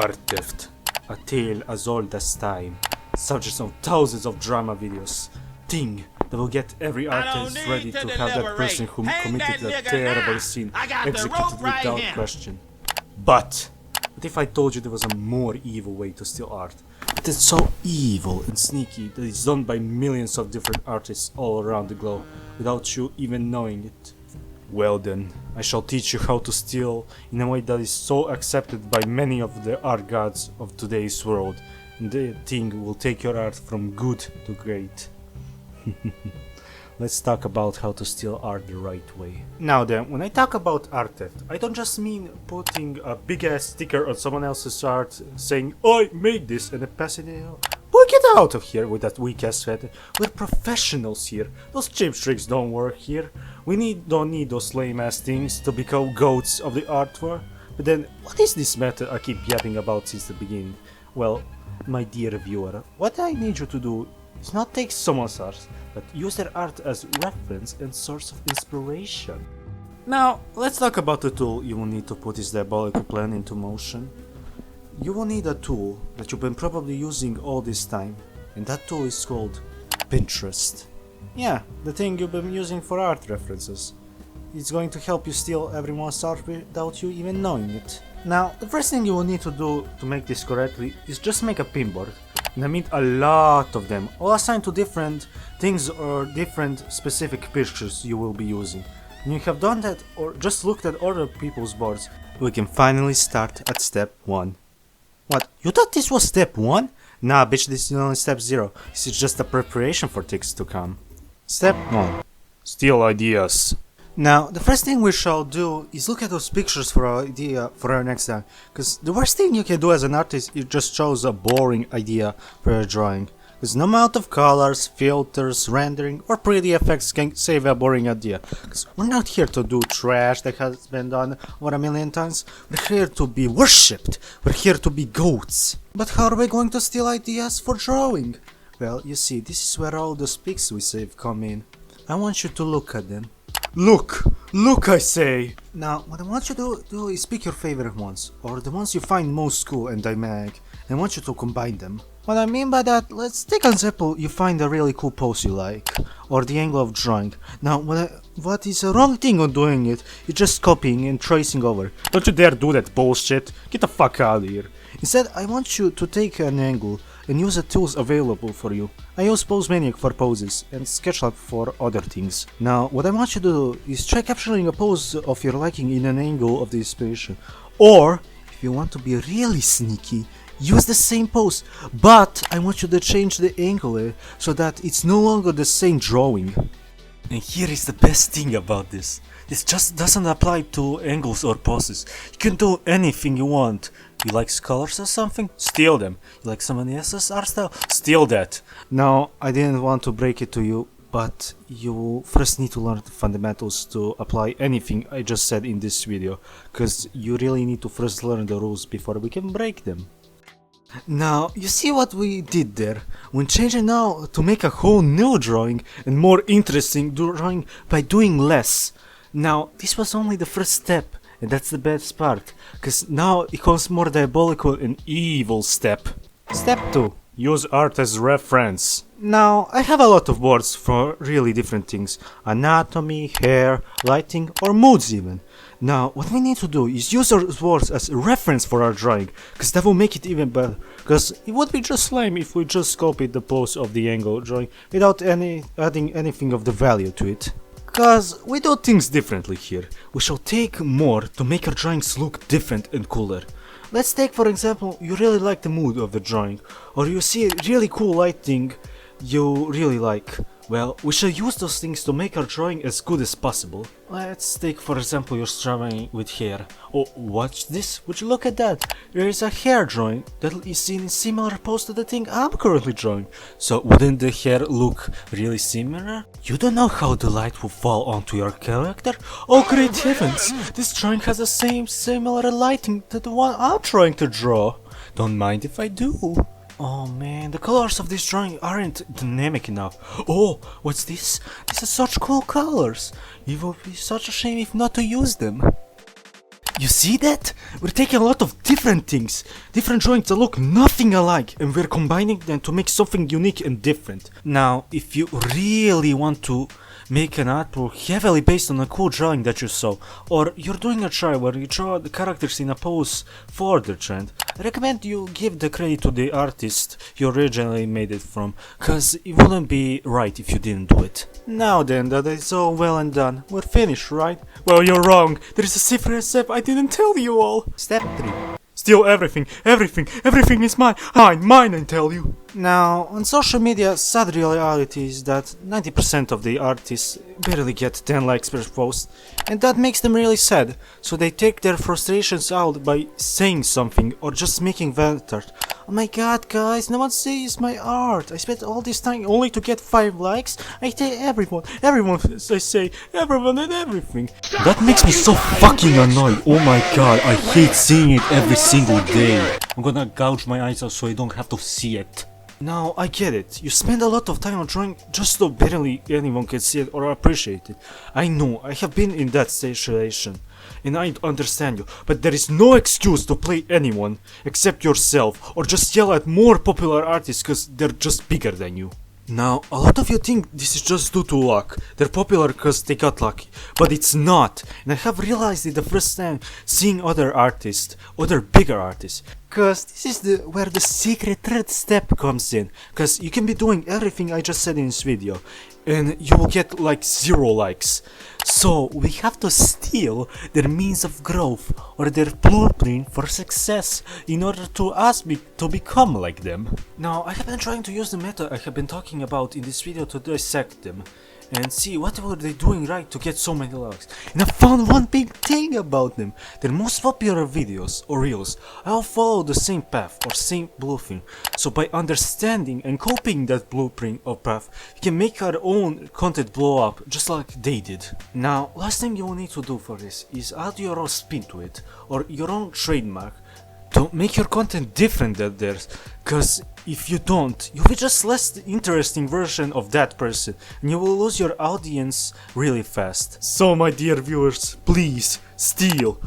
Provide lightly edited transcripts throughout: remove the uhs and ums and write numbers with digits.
Art theft, a tale as old as time, subject of thousands of drama videos, thing that will get every artist ready to have that person who committed that terrible sin executed without question. But what if I told you there was a more evil way to steal art? It is so evil and sneaky that it's done by millions of different artists all around the globe without you even knowing it. Well then, I shall teach you how to steal in a way that is so accepted by many of the art gods of today's world, and the thing will take your art from good to great. Let's talk about how to steal art the right way. Now then, when I talk about art theft, I don't just mean putting a big ass sticker on someone else's art saying, I made this, and then passing it out. Boy, get out of here with that weak ass sweater. We're professionals here. Those cheap tricks don't work here. Don't need those lame ass things to become goats of the art war. But then, what is this method I keep yapping about since the beginning? Well, my dear viewer, what I need you to do is not take someone's art, but use their art as reference and source of inspiration. Now, let's talk about the tool you will need to put this diabolical plan into motion. You will need a tool that you've been probably using all this time, and that tool is called Pinterest. Yeah, the thing you've been using for art references. It's going to help you steal everyone's art without you even knowing it. Now, the first thing you will need to do to make this correctly is just make a pinboard. And I mean a lot of them, all assigned to different things or different specific pictures you will be using. When you have done that or just looked at other people's boards, we can finally start at step 1. What? You thought this was step 1? Nah bitch, this is only step 0. This is just a preparation for things to come. Step 1. Steal ideas. Now, the first thing we shall do is look at those pictures for our idea for our next time. Because the worst thing you can do as an artist is just choose a boring idea for your drawing. Because no amount of colors, filters, rendering, or pretty effects can save a boring idea. Because we're not here to do trash that has been done over a million times. We're here to be worshipped. We're here to be goats. But how are we going to steal ideas for drawing? Well, you see, this is where all those pics we save come in. I want you to look at them. Look! Look, I say! Now, what I want you to do is pick your favorite ones, or the ones you find most cool and dynamic, and I want you to combine them. What I mean by that, let's take an example, you find a really cool pose you like, or the angle of drawing. Now, what is the wrong thing on doing it is just copying and tracing over. Don't you dare do that bullshit! Get the fuck out of here! Instead, I want you to take an angle and use the tools available for you. I use PoseManiac for poses and SketchUp for other things. Now, what I want you to do is try capturing a pose of your liking in an angle of the inspiration. Or, if you want to be really sneaky, use the same pose, but I want you to change the angle so that it's no longer the same drawing. And here is the best thing about this. This just doesn't apply to angles or poses. You can do anything you want. You like colors or something? Steal them. You like someone else's art style? Steal that. Now, I didn't want to break it to you, but you first need to learn the fundamentals to apply anything I just said in this video, because you really need to first learn the rules before we can break them. Now, you see what we did there? We changed it now to make a whole new drawing and more interesting drawing by doing less. Now, this was only the first step, and that's the best part, cause now it comes more diabolical and evil step. Step 2. Use art as reference. Now, I have a lot of boards for really different things. Anatomy, hair, lighting, or moods even. Now, what we need to do is use our boards as a reference for our drawing, cause that will make it even better. Cause it would be just lame if we just copied the pose of the angle drawing without adding anything of the value to it. Cause we do things differently here. We shall take more to make our drawings look different and cooler. Let's take for example, you really like the mood of the drawing, or you see a really cool lighting you really like. Well, we shall use those things to make our drawing as good as possible. Let's take for example your drawing with hair. Oh, watch this, would you look at that? There is a hair drawing that is in a similar pose to the thing I'm currently drawing. So wouldn't the hair look really similar? You don't know how the light will fall onto your character? Oh great heavens, this drawing has the same similar lighting to the one I'm trying to draw. Don't mind if I do. Oh man, the colors of this drawing aren't dynamic enough. Oh, what's this? These are such cool colors. It would be such a shame if not to use them. You see that? We're taking a lot of different things, different drawings that look nothing alike, and we're combining them to make something unique and different. Now, if you really want to make an artwork heavily based on a cool drawing that you saw, or you're doing a try where you draw the characters in a pose for the trend, I recommend you give the credit to the artist you originally made it from, cause it wouldn't be right if you didn't do it. Now then, that is all well and done, we're finished, right? Well, you're wrong, there is a secret step I didn't tell you all. Step 3. Steal everything is mine, I tell you. Now, on social media, sad reality is that 90% of the artists barely get 10 likes per post, and that makes them really sad, so they take their frustrations out by saying something or just making vent art. Oh my god, guys, no one sees my art, I spent all this time only to get 5 likes, I tell everyone, I say, everyone and everything. That makes me so fucking annoyed, oh my god, I hate seeing it every single day. I'm gonna gouge my eyes out so I don't have to see it. Now, I get it, you spend a lot of time on drawing just so barely anyone can see it or appreciate it. I know, I have been in that situation, and I understand you, but there is no excuse to play anyone except yourself, or just yell at more popular artists cause they're just bigger than you. Now, a lot of you think this is just due to luck, they're popular cause they got lucky, but it's not, and I have realized it the first time seeing other artists, other bigger artists. Cause this is where the secret third step comes in, cause you can be doing everything I just said in this video, and you will get like 0 likes. So we have to steal their means of growth or their blueprint for success in order to us to become like them. Now I have been trying to use the meta I have been talking about in this video to dissect them and see what were they doing right to get so many likes. And I found one big thing about them. Their most popular videos or reels all follow the same path or same blueprint. So by understanding and copying that blueprint or path, you can make our own content blow up just like they did. Now, last thing you will need to do for this is add your own spin to it or your own trademark to make your content different than theirs, cause if you don't, you'll be just less interesting version of that person and you will lose your audience really fast. So my dear viewers, please steal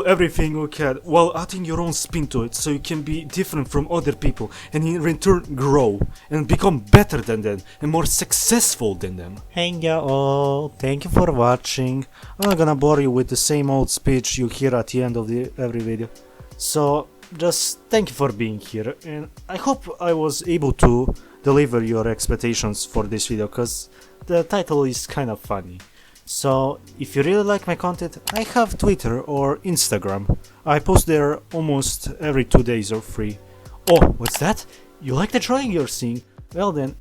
everything you can while adding your own spin to it so you can be different from other people and in return grow and become better than them and more successful than them. Hey y'all, thank you for watching. I'm not gonna bore you with the same old speech you hear at the end of every video. So just thank you for being here, and I hope I was able to deliver your expectations for this video, cause the title is kind of funny. So if you really like my content, I have Twitter or Instagram. I post there almost every 2 days or 3. Oh, what's that? You like the drawing you're seeing? Well then,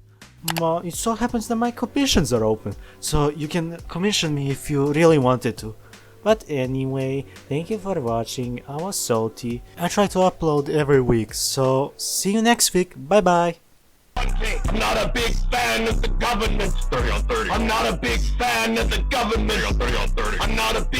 it so happens that my commissions are open, so you can commission me if you really wanted to. But anyway, thank you for watching. I was Salty. I try to upload every week, so see you next week. Bye bye. I'm not a big fan of the government. 30 on 30. I'm not a big fan of the government. 30 on 30. I'm not a big